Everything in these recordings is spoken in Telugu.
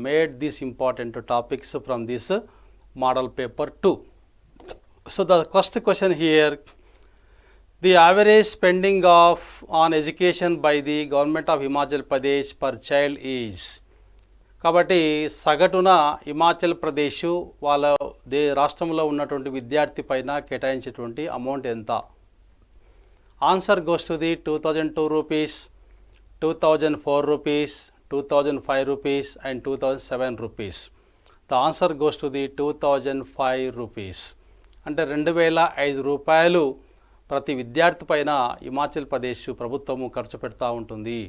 made these important topics from this model paper 2. So the first question here, the average spending on education by the government of Himachal Pradesh per child is. కాబట్టి సగటున హిమాచల్ ప్రదేశ్ వాళ్ళ రాష్ట్రంలో ఉన్నటువంటి విద్యార్థి పైన కేటాయించేటువంటి అమౌంట్ ఎంత? Answer goes to the 2002 rupees, 2004 rupees, 2005 rupees and 2007 rupees. The answer goes to the 2005 rupees. అంటే 2005 రూపాయలు ప్రతి విద్యార్థి పైన హిమాచల్ ప్రదేశ్ ప్రభుత్వము ఖర్చు పెడతా ఉంటుంది.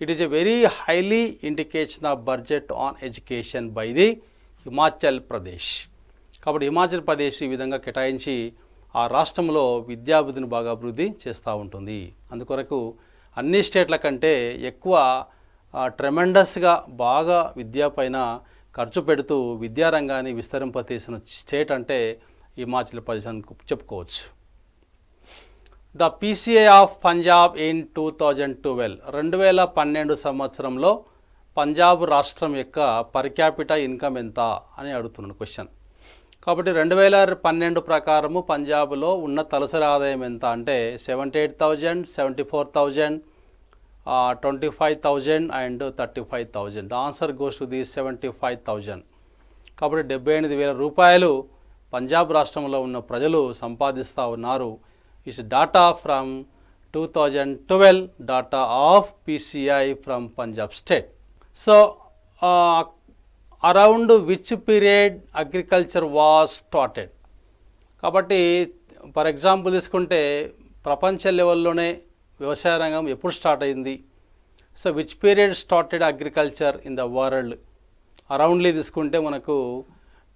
It is a very highly indication of budget on education by the Himachal Pradesh. కాబట్టి హిమాచల్ ప్రదేశ్ ఈ విధంగా కేటాయించి ఆ రాష్ట్రంలో విద్యాభివృద్ధిని బాగా అభివృద్ధి చేస్తూ ఉంటుంది. అందుకొరకు అన్ని స్టేట్ల కంటే ఎక్కువ ట్రెమెండస్గా బాగా విద్య పైన ఖర్చు పెడుతూ విద్యారంగాన్ని విస్తరింపచేసిన స్టేట్ అంటే హిమాచల్ ప్రదేశ్ అని చెప్పుకోవచ్చు. The PCI of Punjab in 2012, 2012 సంవత్సరంలో పంజాబ్ రాష్ట్రం యొక్క పర్ క్యాపిటా ఇన్కమ్ ఎంత అని అడుగుతున్నాను క్వశ్చన్. కాబట్టి 2012 ప్రకారము పంజాబ్లో ఉన్న తలసరి ఆదాయం ఎంత అంటే 78,000, 74,000, 25,000 and 35,000. The answer goes to the 75,000. కాబట్టి 78,000 రూపాయలు పంజాబ్ రాష్ట్రంలో ఉన్న ప్రజలు సంపాదిస్తూ ఉన్నారు. is data from 2012 data of PCI from Punjab state. So around which period agriculture was started? కాబట్టి ఫర్ ఎగ్జాంపుల్ తీసుకుంటే ప్రపంచ లెవెల్లోనే వ్యవసాయ రంగం ఎప్పుడు స్టార్ట్ అయింది? So which period started agriculture in the world? Aroundly తీసుకుంటే మనకు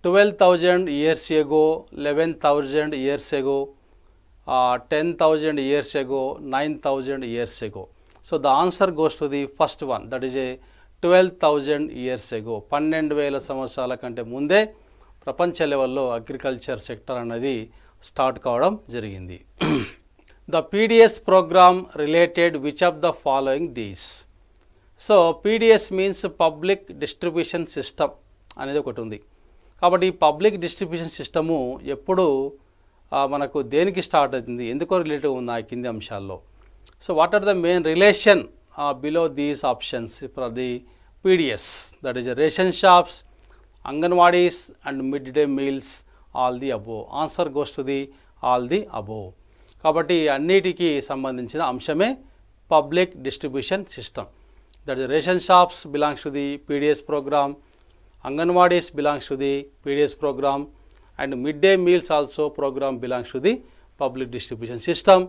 12,000 years ago, 11,000 years ago, 10,000 years ago, 9,000 years ago. So the answer goes to the first one, that is a 12,000 years ago. 12,000 సంవత్సరాల కంటే ముందే ప్రపంచ లెవెల్లో అగ్రికల్చర్ సెక్టర్ అనేది స్టార్ట్ కావడం జరిగింది. The PDS program related which of the following these? So PDS means public distribution system అనేది ఒకటి ఉంది. కాబట్టి ఈ పబ్లిక్ డిస్ట్రిబ్యూషన్ సిస్టము ఎప్పుడు మనకు దేనికి స్టార్ట్ అవుతుంది, ఎందుకో రిలేటివ్ ఉన్నాయి కింది అంశాల్లో. So what are the main relation below these options for the PDS? That is ration shops, anganwadis and mid day meals, all the above. Answer goes to the all the above. కాబట్టి అన్నిటికీ సంబంధించిన అంశమే public distribution system. That is ration shops belongs to the PDS program, Anganwadis belongs to the PDS program, and midday meals also program belongs to the public distribution system.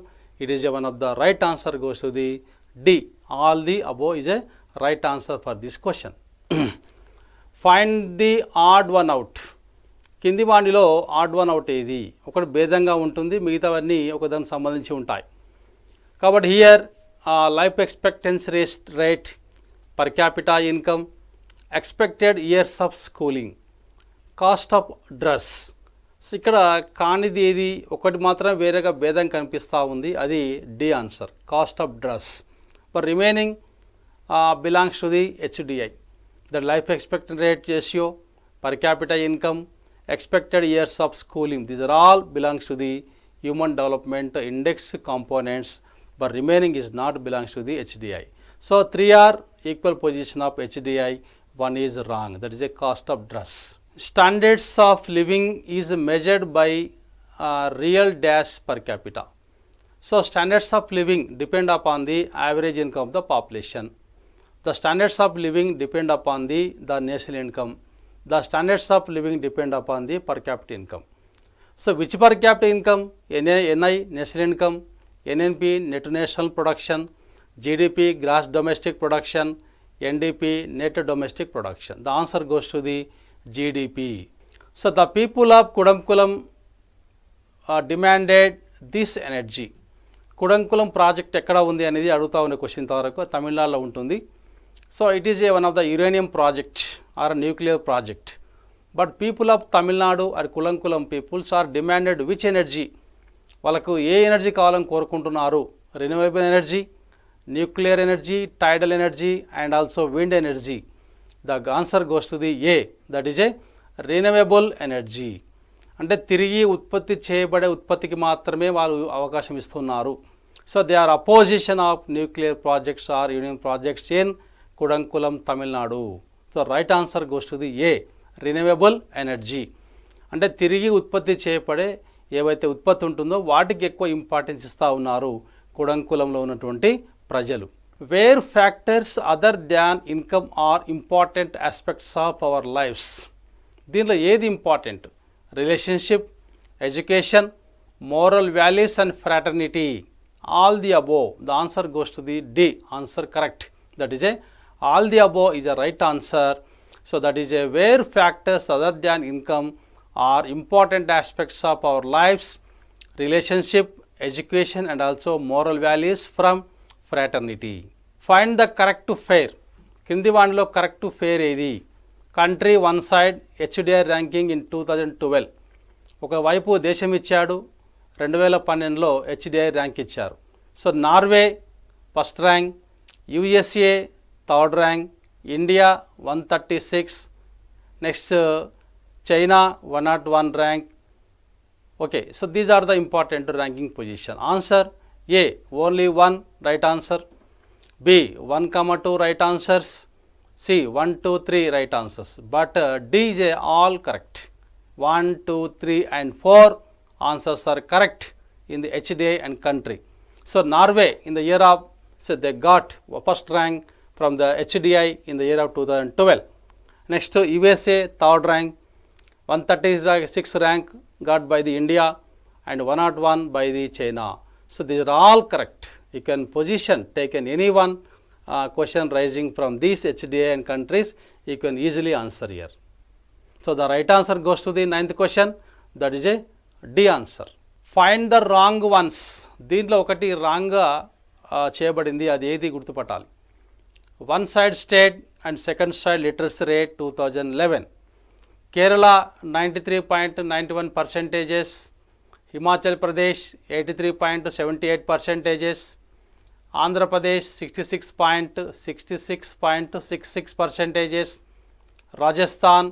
It is one of the right answer goes to the D. All the above is a right answer for this question. Find the odd one out. కింది వాటిలో ఆడ్ వన్ అవుట్ ఏది? ఒకటి భేదంగా ఉంటుంది, మిగతావన్నీ ఒకదానికి సంబంధించి ఉంటాయి. కాబట్టి here life expectancy rate, per capita income, expected years of schooling, cost of dress. So ఇక్కడ కానిది ఏది? ఒకటి మాత్రం వేరేగా భేదం కనిపిస్తూ ఉంది, అది the answer, cost of dress. But remaining belongs to the HDI. The life expected rate ratio, per capita income, expected years of schooling, these are all belongs to the human development index components, but remaining is not belongs to the HDI. So 3 are equal position of HDI, one is wrong, that is a cost of dress. Standards of living is measured by real dash per capita. So standards of living depend upon the average income of the population. The standards of living depend upon the national income. The standards of living depend upon the per capita income. So which per capita income? NI, national income, NNP, net national production, GDP, gross domestic production, NDP, net domestic production. The answer goes to the GDP. So the people of Kudankulam demanded this energy. Kudankulam project ekkada undi anedi aduguta unne question tavaraku Tamil ఉంటుంది. So it is one of the uranium project or a nuclear project. But people of Tamil Nadu or Kudankulam peoples are demanded which energy? వాళ్ళకు ఏ ఎనర్జీ కావాలని కోరుకుంటున్నారు? Renewable energy, nuclear energy, tidal energy and also wind energy. The answer goes to the A, that is a renewable energy. అంటే తిరిగి ఉత్పత్తి చేయబడే ఉత్పత్తికి మాత్రమే వారు అవకాశం ఇస్తున్నారు. So they are opposition of nuclear projects or union projects in Kudankulam Tamil Nadu. So right answer goes to the A, renewable energy. అంటే తిరిగి ఉత్పత్తి చేయబడే ఏవైతే ఉత్పత్తి ఉంటుందో వాటికి ఎక్కువ ఇంపార్టెన్స్ ఇస్తూ ఉన్నారు కుడంకులంలో ఉన్నటువంటి ప్రజలు. Where factors other than income are important aspects of our lifes. దీనిలో ఏది important? Relationship, education, moral values and fraternity. All the above. The answer goes to the D, answer correct. That is A all the above is a right answer. So that is a where factors other than income are important aspects of our lifes, relationship, education and also moral values from fraternity. Find the correct fair. కింది వాటిలో కరెక్ట్ ఫెయిర్ ఏది? Country one side HDI ranking in 2012. ఒకవైపు దేశం ఇచ్చాడు, 2012లో హెచ్డిఐ ర్యాంక్ ఇచ్చారు. So Norway first rank, USA third rank, India 136, next China 101 rank. Okay, so these are the important ranking position. Answer A, only 1 right answer. B 1, 2 right answers. C 1, 2, 3 right answers. But D is all correct. 1, 2, 3 and 4 answers are correct in the HDI and country. So Norway in the year of, so they got first rank from the HDI in the year of 2012. Next USA third rank, 136 rank got by the India and 101 by the China. So these are all correct. You can position, taken any one question rising from these HDI and countries, you can easily answer here. So the right answer goes to the 9th question, that is a D answer. Find the wrong ones. దీంట్లో ఒకటి రాంగ్గా చేయబడింది, అది ఏది గుర్తుపట్టాలి. One side state and second side literacy rate 2011. Kerala 93.91%, Himachal Pradesh 83.78%, Andhra Pradesh 66.66%, Rajasthan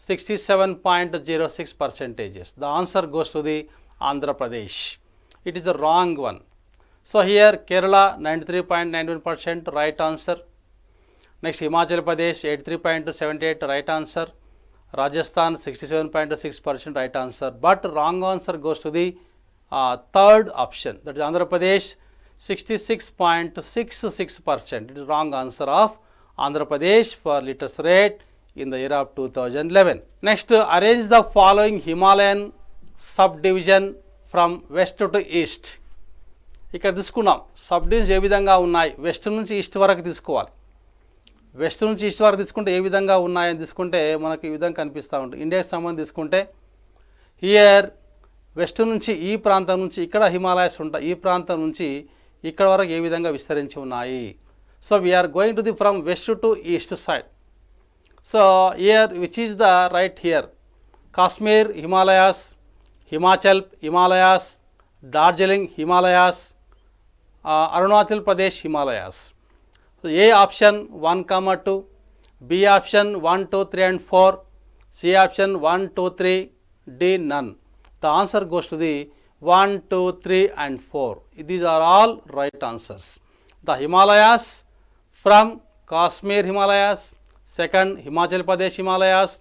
67.06%. The answer goes to the Andhra Pradesh. It is a wrong one. So here Kerala 93.91% right answer. Next Himachal Pradesh 83.78 right answer. Rajasthan 67.6% right answer. But wrong answer goes to the third option, that is Andhra Pradesh 66.66%. It is wrong answer of Andhra Pradesh for literacy rate in the year of 2011. Next, arrange the following Himalayan subdivision from west to east. ఇక్కడ తీసుకున్నాం సబ్ డివిజన్స్ ఏ విధంగా ఉన్నాయి, వెస్ట్ నుంచి ఈస్ట్ వరకు తీసుకోవాలి. వెస్ట్ నుంచి ఈస్ట్ వరకు తీసుకుంటే ఏ విధంగా ఉన్నాయని తీసుకుంటే మనకి ఈ విధంగా కనిపిస్తూ ఉంటుంది. ఇండియాకి సంబంధించి తీసుకుంటే హియర్ వెస్ట్ నుంచి ఈ ప్రాంతం నుంచి ఇక్కడ హిమాలయస్ ఉంటాయి, ఈ ప్రాంతం నుంచి ఇక్కడ వరకు ఏ విధంగా విస్తరించి ఉన్నాయి. So we are going to the from west to east side. So here which is the right here? Kashmir Himalayas, Himachal Himalayas, Darjeeling Himalayas, Arunachal Pradesh Himalayas. So A option 1, 2, B option 1, 2, 3 and 4, C option 1, 2, 3, D none. The answer goes to the 1, 2, 3 and 4. These are all right answers. The Himalayas from Kashmir Himalayas, second Himachal Pradesh Himalayas,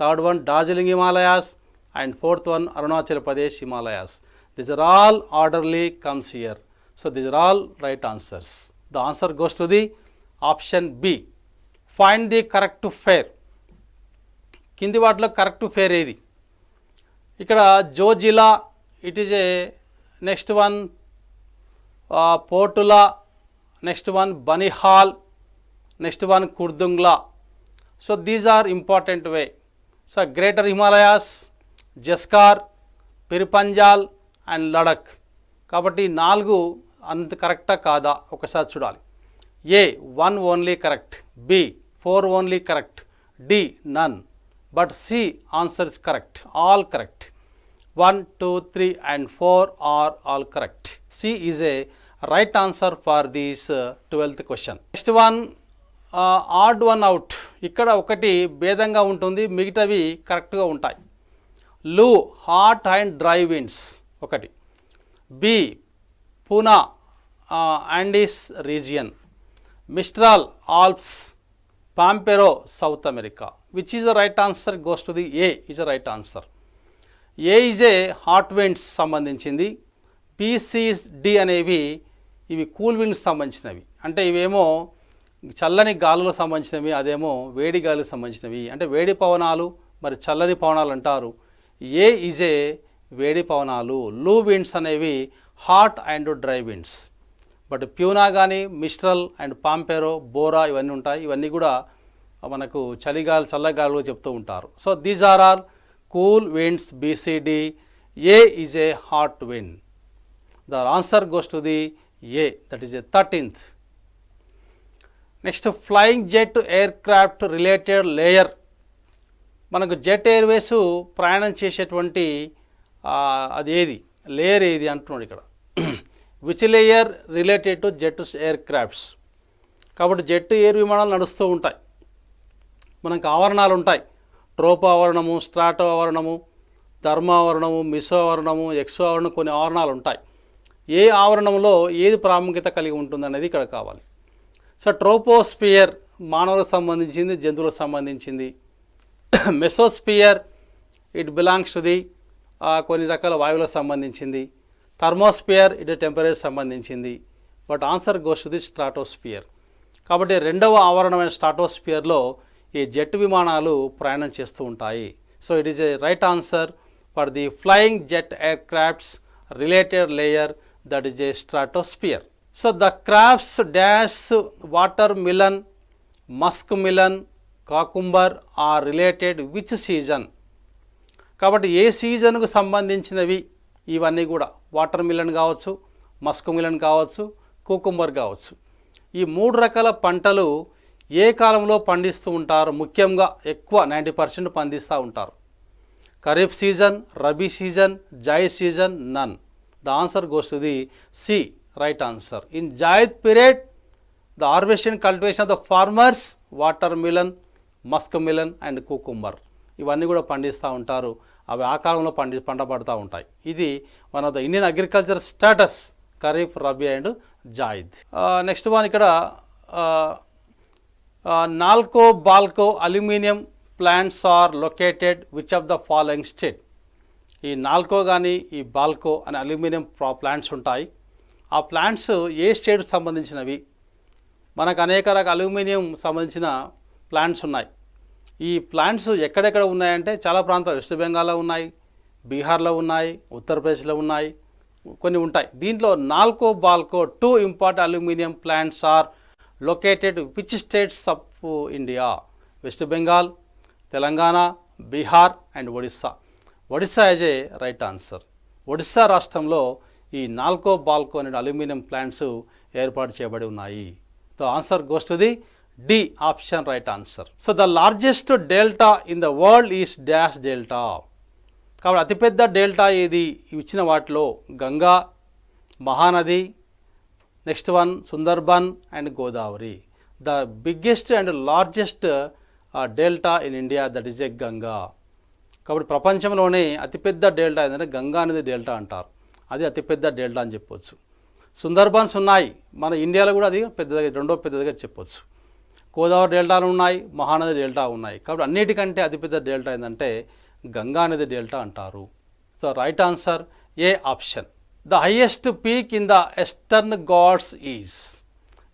third one Darjeeling Himalayas and fourth one Arunachal Pradesh Himalayas. These are all orderly comes here. So these are all right answers. The answer goes to the option B. Find the correct fair. కింది వాటిలో కరెక్ట్ ఫేర్ ఏది? ఇక్కడ Zojila, it is A, next one Photula, next one Banihal, next one Khardungla. So these are important way. So greater Himalayas, Zanskar, Pir Panjal and Ladakh. కాబట్టి 4 అంత కరెక్టా కాదా ఒకసారి చూడాలి. A 1 only correct, B 4 only correct, D none. But C answer is correct, all correct. 1, 2, 3 and 4 are all correct. C is a right answer for this 12th question. Next one, odd one out, ఇక్కడ ఒకటి భేదంగా ఉంటుంది, మిగతావి కరెక్ట్గా ఉంటాయి. Loo hot and dry winds ఒకటి. B puna Andes region. Mistral Alps. Pampero South America. Which is the right answer? Goes to the A is the right answer. A is a hot winds సంబంధించింది. డి అనేవి ఇవి కూల్ విండ్స్ సంబంధించినవి, అంటే ఇవేమో చల్లని గాలులకు సంబంధించినవి, అదేమో వేడి గాలికి సంబంధించినవి, అంటే వేడి పవనాలు మరి చల్లని పవనాలు అంటారు. ఏ ఈజ్ ఏ వేడి పవనాలు. లూ విండ్స్ అనేవి hot and dry winds. But puna కానీ మిస్ట్రల్ అండ్ పాంపెరో బోరా ఇవన్నీ ఉంటాయి, ఇవన్నీ కూడా మనకు చలిగాలి చల్లగాలు చెప్తూ ఉంటారు. So these are all cool winds. BCD. A is a hot wind. The answer goes to the A, that is A 13th. Next flying jet aircraft related layer. మనకు జెట్ ఎయిర్వేస్ ప్రయాణం చేసేటువంటి అది ఏది లేయర్ ఏది అంటున్నాడు ఇక్కడ. Which layer related to jet aircrafts. కాబట్టి జెట్ ఎయిర్ విమానాలు నడుస్తూ ఉంటాయి, మనకు ఆవరణాలు ఉంటాయి. ట్రోపో ఆవరణము, స్ట్రాటో ఆవరణము, థర్మో ఆవరణము, మిసో ఆవరణము, ఎక్సో ఆవరణం, కొన్ని ఆవరణాలు ఉంటాయి. ఏ ఆవరణంలో ఏది ప్రాముఖ్యత కలిగి ఉంటుంది అనేది ఇక్కడ కావాలి. సో ట్రోపోస్పియర్ మానవులకు సంబంధించింది, జంతువులకు సంబంధించింది. Mesosphere it belongs to the కొన్ని రకాల వాయువులకు సంబంధించింది. థర్మోస్పియర్ ఇట్ టెంపరేచర్ సంబంధించింది. But answer goes to the stratosphere. కాబట్టి రెండవ ఆవరణమైన స్ట్రాటోస్పియర్లో ఈ జెట్ విమానాలు ప్రయాణం చేస్తూ ఉంటాయి. So it is a right answer for the flying jet aircrafts related layer, that is a stratosphere. So the crafts dash watermelon, muskmelon, cucumber are related which season. కాబట్టి ఏ సీజన్కు సంబంధించినవి ఇవన్నీ కూడా. వాటర్ మిలన్ కావచ్చు, మస్క్ మిలన్ కావచ్చు, కుకుంబర్ కావచ్చు. ఈ 3 రకాల పంటలు ఏ కాలంలో పండిస్తూ ఉంటారు? ముఖ్యంగా ఎక్కువ 90% పండిస్తూ ఉంటారు. Kharif season, rabi season, zaid season, none. The answer goes to the C, right answer. In zaid period the harvesting cultivation of the farmers watermelon, muskmelon and cucumber ఇవన్నీ కూడా పండిస్తూ ఉంటారు. అవి ఆ కాలంలో పండబడుతూ ఉంటాయి. ఇది one of the Indian agriculture status, Kharif, Rabi and Zaid. Next one ఇక్కడ NALCO BALCO aluminium plants are located which of the following state. ఈ నాల్కో కానీ ఈ బాల్కో అనే అల్యూమినియం ప్లాంట్స్ ఉంటాయి. ఆ ప్లాంట్స్ ఏ స్టేట్కి సంబంధించినవి? మనకు అనేక రకాల అల్యూమినియం సంబంధించిన ప్లాంట్స్ ఉన్నాయి. ఈ ప్లాంట్స్ ఎక్కడెక్కడ ఉన్నాయంటే చాలా ప్రాంతాలు, వెస్ట్ బెంగాల్లో ఉన్నాయి, బీహార్లో ఉన్నాయి, ఉత్తరప్రదేశ్లో ఉన్నాయి, కొన్ని ఉంటాయి. దీంట్లో NALCO BALCO 2 important aluminium plants are located which states of India? West Bengal, Telangana, Bihar and Odisha. Odisha as A right answer. Odisha రాష్ట్రంలో ఈ నాల్కో బాల్కో అనే అల్యూమినియం ప్లాంట్స్ ఏర్పాటు చేయబడి ఉన్నాయి. The answer goes to the D option, right answer. So the largest delta in the world is dash delta. కాబట్టి అతిపెద్ద డెల్టా ఏది? ఇచ్చిన వాటిలో Ganga, Mahanadi, next one Sundarban and Godavari. The biggest and largest delta in India, that is A Ganga. కాబట్టి ప్రపంచంలోనే అతిపెద్ద డెల్టా ఏంటంటే గంగా అనేది డెల్టా అంటారు. అది అతిపెద్ద డెల్టా అని చెప్పొచ్చు. సుందర్బన్స్ ఉన్నాయి మన ఇండియాలో కూడా, అది పెద్దదిగా రెండో పెద్దదిగా చెప్పొచ్చు. గోదావరి డెల్టాలు ఉన్నాయి, మహానది డెల్టా ఉన్నాయి. కాబట్టి అన్నిటికంటే అతిపెద్ద డెల్టా ఏంటంటే గంగా నది డెల్టా అంటారు. So right answer A option. The highest peak in the Western Ghats is.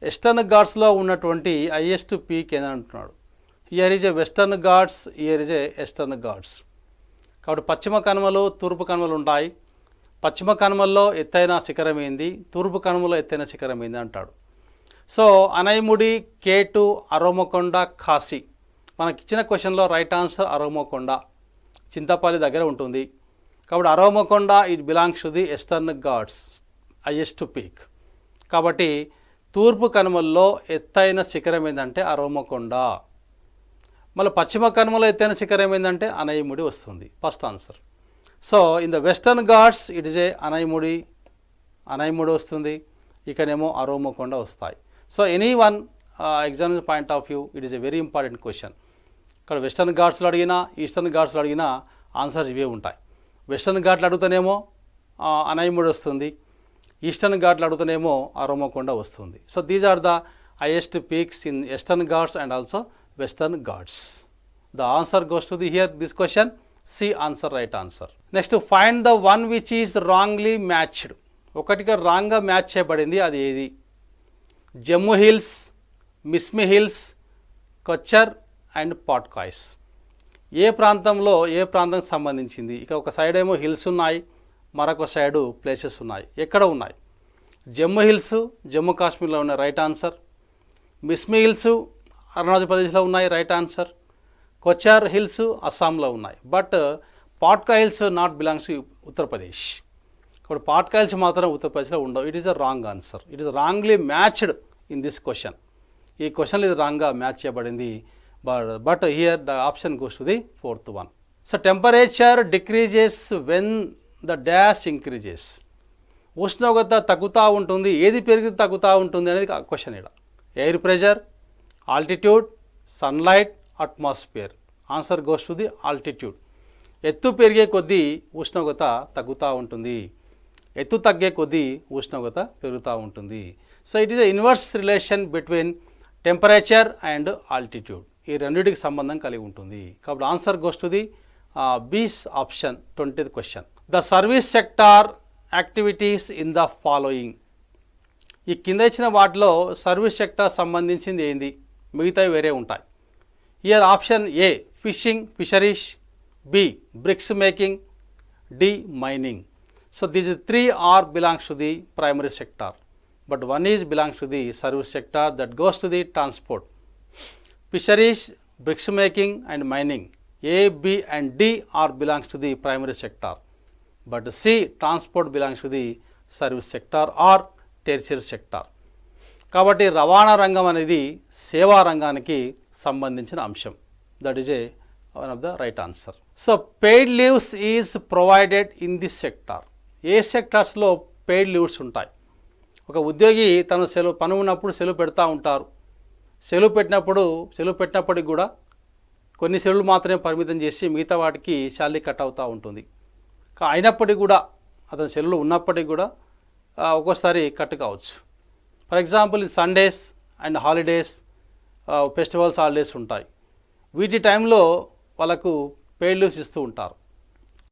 వెస్టర్న్ ఘాట్స్లో ఉన్నటువంటి హైయెస్ట్ పీక్ ఏదంటున్నాడు. Here is A Western Ghats, here is A Western Ghats. కాబట్టి పశ్చిమ కనుమలు, తూర్పు కనుమలు ఉంటాయి. పశ్చిమ కనుమల్లో ఎత్తైన శిఖరం ఏంది, తూర్పు కనుమలో ఎత్తైన శిఖరం ఏంది అంటాడు. సో అనైముడి, కేటు, అరోమకొండ, ఖాసి. మనకి ఇచ్చిన క్వశ్చన్లో రైట్ ఆన్సర్ అరోమకొండ, చింతపల్లి దగ్గర ఉంటుంది. కాబట్టి Armakonda it belongs to the Western Ghats, highest peak. కాబట్టి తూర్పు కనుమల్లో ఎత్తైన శిఖరం ఏంటంటే అరోమకొండ. మళ్ళీ పశ్చిమ కనుమలో ఎత్తైన శిఖరం ఏంటంటే అనైముడి వస్తుంది, first answer. So in the Western Ghats it is a Anaimudi వస్తుంది, ఇకనేమో అరోమకొండ వస్తాయి. So any one examination point of view it is a very important question. ఇక్కడ వెస్టర్న్ ఘాట్స్లో అడిగినా ఈస్టర్న్ ఘాట్స్లో అడిగినా ఆన్సర్స్ ఇవే ఉంటాయి. వెస్టర్న్ ఘాట్లు అడుగుతానేమో అనైముడి వస్తుంది, ఈస్టర్న్ ఘాట్లు అడుగుతానేమో అరోమకొండ వస్తుంది. So these are the highest peaks in Eastern Ghats and also Western Ghats. The answer goes to the here this question C answer, right answer. Next find the one which is wrongly matched. ఒకటిగా రాంగ్గా మ్యాచ్ చేయబడింది, అది ఏది? Jammu hills, Mishmi hills, Cachar and Patkais. ఏ ప్రాంతంలో ఏ ప్రాంతానికి సంబంధించింది? ఇక ఒక సైడ్ ఏమో హిల్స్ ఉన్నాయి, మరొక సైడు ప్లేసెస్ ఉన్నాయి. ఎక్కడ ఉన్నాయి? జమ్మూ హిల్స్ జమ్మూ కాశ్మీర్లో ఉన్నాయి, right answer. Mishmi hills Arunachal ప్రదేశ్లో ఉన్నాయి, రైట్ ఆన్సర్. కొచ్చార్ హిల్స్ అస్సాంలో ఉన్నాయి. But Patkai hills not belongs to Uttar Pradesh. కాబట్టి పాట్కా హిల్స్ మాత్రం ఉత్తరప్రదేశ్లో ఉండవు. It is a wrong answer. It is wrongly matched in this question. ఈ క్వశ్చన్లో ఇది రాంగ్గా మ్యాచ్ చేయబడింది. But here the option goes to the fourth one. So temperature decreases when the dash increases. ఉష్ణోగ్రత తగ్గుతూ ఉంటుంది, ఏది పెరిగితే తగ్గుతూ ఉంటుంది అనేది క్వశ్చన్ ఇక్కడ. Air pressure, altitude, sunlight, atmosphere. Answer goes to the altitude. ఎత్తు పెరిగే కొద్దీ ఉష్ణోగ్రత తగ్గుతూ ఉంటుంది, ఎత్తు తగ్గే కొద్దీ ఉష్ణోగ్రత పెరుగుతూ ఉంటుంది. So it is a inverse relation between temperature and altitude. ఈ రెండింటికి సంబంధం కలిగి ఉంటుంది. కాబట్టి ఆన్సర్ గోస్ టు ది బీస్ option, 20th question. The service sector activities in the following. ఈ కింద ఇచ్చిన వాటిలో సర్వీస్ సెక్టార్ సంబంధించింది ఏంది? మిగతావి వేరే ఉంటాయి. Here option A fishing, fisheries, B bricks making, D mining. So these 3 are belongs to the primary sector, but one is belongs to the service sector, that goes to the transport. Fisheries, bricks making and mining, A, B and D are belongs to the primary sector, but C, transport belongs to the service sector or tertiary sector. కాబట్టి రవాణా రంగం అనేది సేవా రంగానికి సంబంధించిన అంశం. That is A one of the right answer. So paid leaves is provided in this sector. ఏ సెక్టార్స్లో పెయిడ్ లీవ్స్ ఉంటాయి? ఒక ఉద్యోగి తన పని ఉన్నప్పుడు సెలవు పెడతా ఉంటారు. సెలవు పెట్టినప్పటికి కూడా కొన్ని సెలవులు మాత్రమే పరిమితం చేసి మిగతా వాటికి శాలరీ కట్ అవుతూ ఉంటుంది. అయినప్పటికీ కూడా అతని సెలవులు ఉన్నప్పటికీ కూడా ఒక్కోసారి కట్ కావచ్చు. For example Sundays and holidays, festivals, holidays ఉంటాయి. వీటి టైంలో వాళ్ళకు పెయిడ్ లీవ్స్ ఇస్తూ ఉంటారు.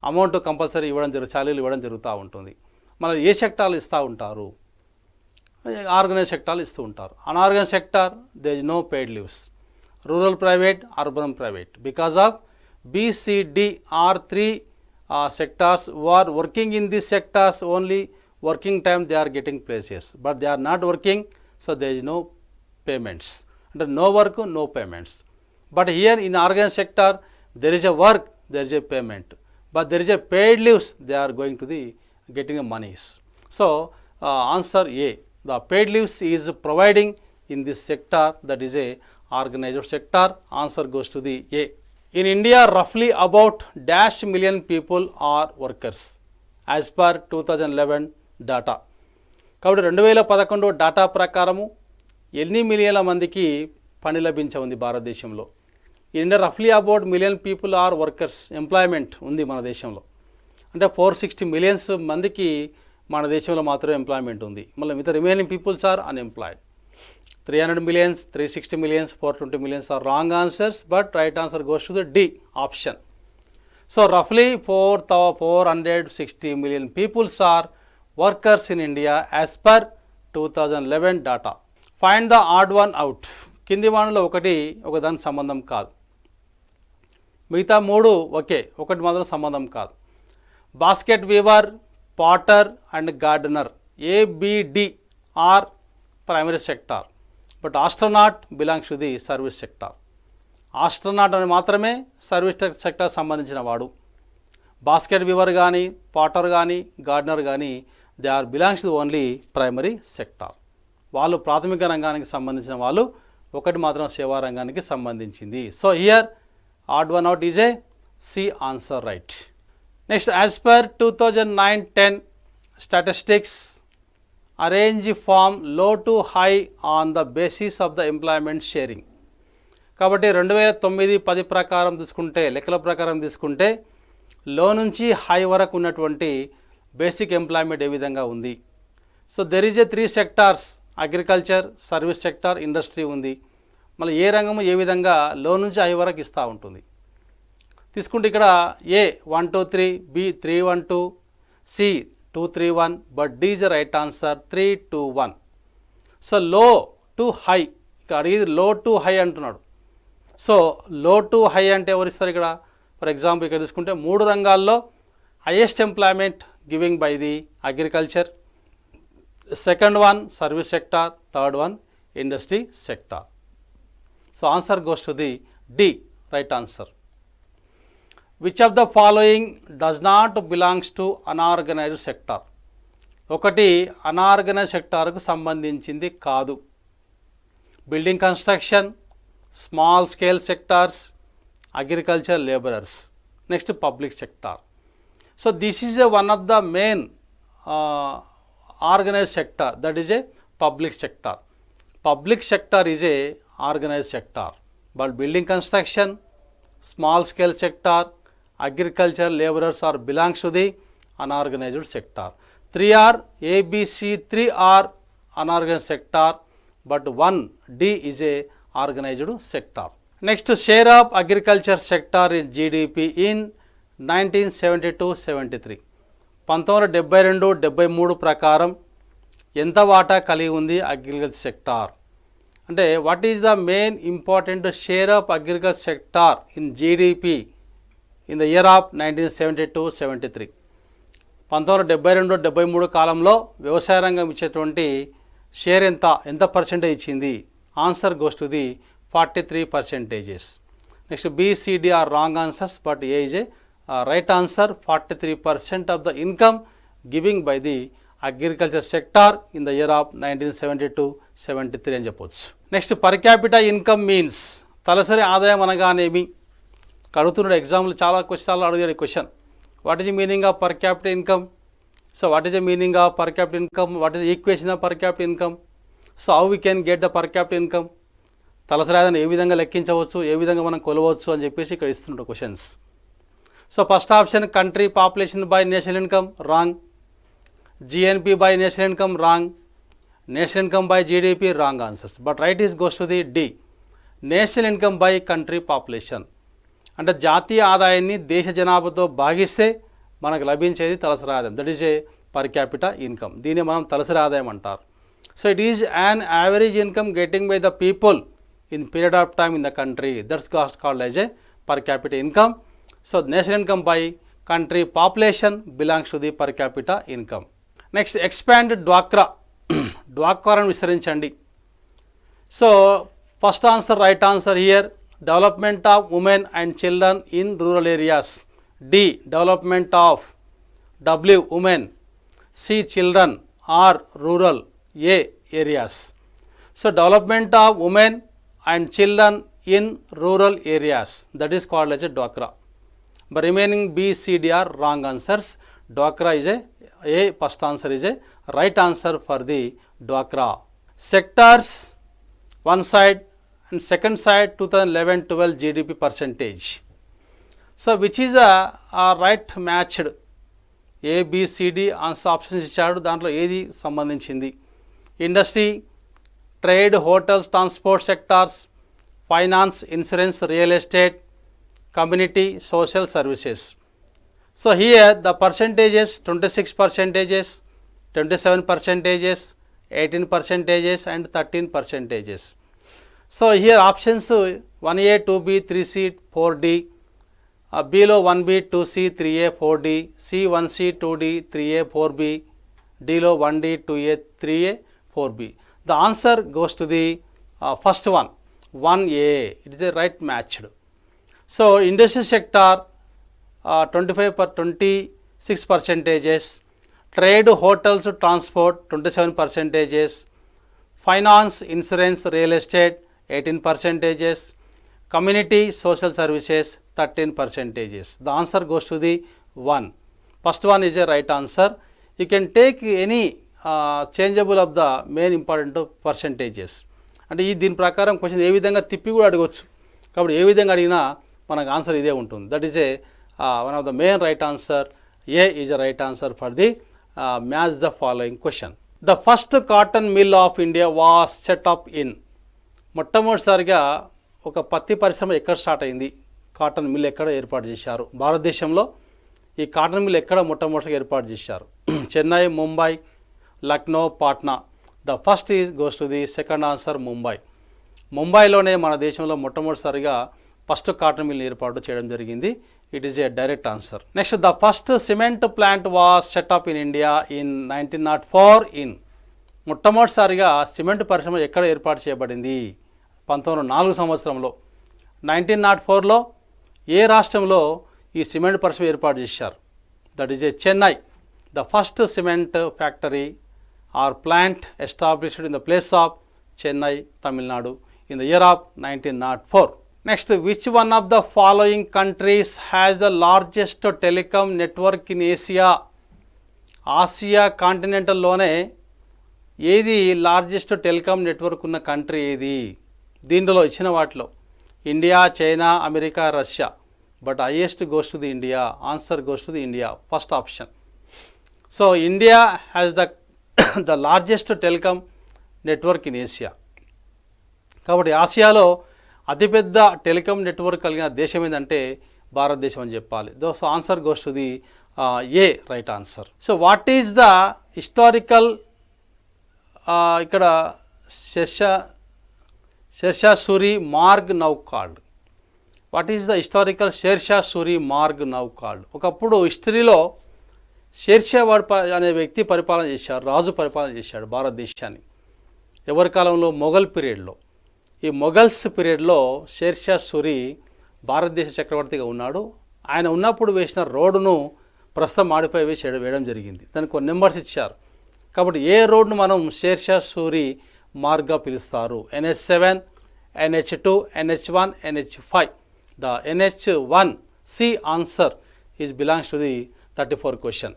అమౌంట్ కంపల్సరీ శాలరీలు ఇవ్వడం జరుగుతూ ఉంటుంది. మన ఏ సెక్టార్లు ఇస్తూ ఉంటారు? ఆర్గనైజ్ సెక్టార్లు ఇస్తూ ఉంటారు. Unorganize sector they is no paid leaves. Rural private, urban private. Because of BCDR 3 sectors who are working in these sectors only working time they are getting places, but they are not working, so there is no payments. Under no work, no payments. But here in organized sector there is a work, there is a payment, but there is a paid leaves, they are going to the getting the monies. So answer A, the paid leaves is providing in this sector, that is a organized sector. Answer goes to the A. In India, roughly about dash million people are workers as per 2011 data. కాబట్టి 2011 డాటా ప్రకారము ఎన్ని మిలియన్ల మందికి పని లభించింది భారతదేశంలో? ఇండియా రఫ్లీ about million people are workers, employment ఉంది మన దేశంలో. అంటే 460 మిలియన్స్ మందికి మన దేశంలో మాత్రమే ఎంప్లాయ్మెంట్ ఉంది. మళ్ళీ మిగతా remaining peoples are unemployed. 300 millions, 360 millions, 420 millions are wrong answers, but right answer goes to the D option. So roughly 460 million people are workers in India as per 2011 data. Find the odd one out. కింది వానలో ఒక దానికి సంబంధం కాదు, మిగతా 3 ఒకే, ఒకటి మాత్రం సంబంధం కాదు. Basket weaver, potter and gardener, ABD are primary sector, but astronaut belongs to the service sector. Astronaut అని మాత్రమే సర్వీస్ సెక్టార్ సంబంధించిన వాడు. బాస్కెట్ వీవర్ కానీ, పాటర్ కానీ, గార్డెనర్ కానీ they are belongs to only primary sector. వాళ్ళు ప్రాథమిక రంగానికి సంబంధించిన వాళ్ళు, ఒకటి మాత్రం సేవా రంగానికి సంబంధించింది. So here odd one out is A C answer, right. Next, as per 2009-10 statistics arrange from low to high on the basis of the employment sharing. కాబట్టి 2009-10 ప్రకారం తీసుకుంటే, లెక్కల ప్రకారం తీసుకుంటే లో నుంచి హై వరకు ఉన్నటువంటి బేసిక్ ఎంప్లాయ్మెంట్ ఏ విధంగా ఉంది. So there is a 3 sectors, agriculture, service sector, industry ఉంది. మళ్ళీ ఏ రంగము ఏ విధంగా లో నుంచి హై వరకు ఇస్తూ ఉంటుంది. తీసుకుంటే ఇక్కడ A 123, B 312, C 231, but D is right answer 321. So low to high, ఇక్కడ అడిగేది లో టు హై అంటున్నాడు. సో లో టు హై అంటే ఎవరు ఇస్తారు ఇక్కడ? ఫర్ ఎగ్జాంపుల్ ఇక్కడ తీసుకుంటే 3 రంగాల్లో highest employment giving by the agriculture, second one service sector, third one industry sector. So answer goes to the D, right answer. Which of the following does not belongs to unorganized sector? ఒకటి అనార్గనైజ్డ్ సెక్టార్కు సంబంధించింది కాదు. Building construction, small scale sectors, agriculture labourers. Next public sector. So this is one of the main organized sector, that is a public sector. Public sector is a organized sector, but building construction, small scale sector, agriculture laborers are belongs to the unorganized sector. 3 are A, B, C, 3 are unorganized sector, but 1 D is a organized sector. Next, share of agriculture sector in GDP in 1972-73. 1972-73 ప్రకారం ఎంత వాటా కలిగి ఉంది అగ్రికల్చర్ సెక్టార్? అంటే what is the main important share of agriculture sector in GDP in the year of 1972-73. 1972-73 కాలంలో వ్యవసాయ రంగం ఇచ్చేటువంటి షేర్ ఎంత పర్సెంటేజ్ ఇచ్చింది? Answer goes to the 43%. Next BCD are wrong answers, but A is A right answer. 43% of the income giving by the agriculture sector in the year of 1972-73 అని చెప్పొచ్చు. Next per capital income means, తలసరి ఆదాయం అనగానేమి అడుగుతున్నాడు ఎగ్జామ్లో. చాలా క్వశ్చన్లు అడిగాడు question. What is the meaning of per capital income? So what is the meaning of per capital income? What is the equation of per capital income? So how we can get the per capital income? తలసరి ఆదాయం ఏ విధంగా లెక్కించవచ్చు, ఏ విధంగా మనం కొలవచ్చు అని చెప్పేసి ఇక్కడ ఇస్తుంటారు questions. So first option country population by national income, wrong. GNP by national income, wrong. National income by GDP, wrong answers. But right is goes to the D, national income by country population. అంటే జాతీయ ఆదాయాన్ని దేశ జనాభాతో భాగిస్తే మనకు లభించేది తలసరి ఆదాయం, that is A per capital income. దీన్ని మనం తలసరి ఆదాయం అంటారు. So it is an average income getting by the people in period of time in the country, that's called as a per capital income. So national income by country population belongs to the per capita income. Next, expand Dwakra. Dwakra విస్తరించండి. So first answer, right answer here, development of women and children in rural areas. D, development of W, women, C, children, R, rural, A, areas. So development of women and children in rural areas, that is called as a Dwakra. But remaining B, C, D are wrong answers. Dwakra is A, first answer is a right answer for the Dwakra. Sectors, one side and second side 2011-12 GDP percentage. So which is the right matched? A, B, C, D options ఇచ్చాడు, దాంట్లో ఏది సంబంధించింది? Industry, trade, hotels, transport sectors, finance, insurance, real estate, community, social services. So here the percentages 26%, 27%, 18% and 13%. So here options 1A, 2B, 3C, 4D, Bలో 1B, 2C, 3A, 4D, C 1C, 2D, 3A, 4B, Dలో 1D, 2A, 3A, 4B. The answer goes to the first one, 1A. It is a right matched. So industry sector 26%, trade, hotels, transport 27%, finance, insurance, real estate 18%, community, social services 13%. The answer goes to the 1. First one is a right answer. You can take any changeable of the main important percentages. అంటే దీని ప్రకారం క్వశ్చన్ ఏ విధంగా తిప్పి కూడా అడగవచ్చు. కాబట్టి ఏ విధంగా అడిగినా మనకు ఆన్సర్ ఇదే ఉంటుంది. That is one of the main right answer. A is a right answer for the match the following question. The first cotton mill of India was set up in. మొట్టమొదటిసారిగా ఒక పత్తి పరిశ్రమ ఎక్కడ స్టార్ట్ అయింది, కాటన్ మిల్ ఎక్కడ ఏర్పాటు చేశారు భారతదేశంలో? ఈ కాటన్ మిల్ ఎక్కడ మొట్టమొదటిగా ఏర్పాటు చేశారు? Chennai, Mumbai, Lucknow, Patna. The first is goes to the second answer Mumbai. ముంబైలోనే మన దేశంలో మొట్టమొదటిసారిగా ఫస్ట్ కాటన్ మిల్ ఏర్పాటు చేయడం జరిగింది. It is a direct answer. Next, the first cement plant was set up in India in 1904 in. మొట్టమొదటిసారిగా సిమెంట్ పరిశ్రమ ఎక్కడ ఏర్పాటు చేయబడింది? 1904 సంవత్సరంలో. 1904లో ఏ రాష్ట్రంలో ఈ సిమెంట్ పరిశ్రమ ఏర్పాటు చేశారు? That is a Chennai. The first cement factory or plant established in the place of Chennai, Tamil Nadu in the year of 1904. Next, which one of the following countries has the largest telecom network in Asia? ఆసియా కాంటినెంటల్లోనే ఏది లార్జెస్ట్ టెలికామ్ నెట్వర్క్ ఉన్న కంట్రీ ఏది? దీంట్లో ఇచ్చిన వాటిలో India, China, America, Russia. But highest goes to the India. Answer goes to the India, first option. So India has the largest telecom network in Asia. కాబట్టి ఆసియాలో అతిపెద్ద టెలికామ్ నెట్వర్క్ కలిగిన దేశం ఏంటంటే భారతదేశం అని చెప్పాలి. So answer goes to the a right answer. So what is the historical, ఇక్కడ Sher Shah Suri Marg now called. What is the historical Sher Shah Suri Marg now called? ఒకప్పుడు హిస్టరీలో షేర్షావాడ్ అనే వ్యక్తి పరిపాలన చేశారు, రాజు పరిపాలన చేశాడు భారతదేశాన్ని. ఎవరి కాలంలో? మొఘల్ పీరియడ్లో. ఈ మొఘల్స్ పీరియడ్లో షేర్షా సూరి భారతదేశ చక్రవర్తిగా ఉన్నాడు. ఆయన ఉన్నప్పుడు వేసిన రోడ్డును ప్రస్తుతం మాడిపోయి వేయడం జరిగింది. దానికి కొన్ని నెంబర్స్ ఇచ్చారు. కాబట్టి ఏ రోడ్ను మనం షేర్షా సూరి మార్గ్గా పిలుస్తారు? NH7, NH2, NH1, NH5. The NH1C answer is belongs to the 34 question.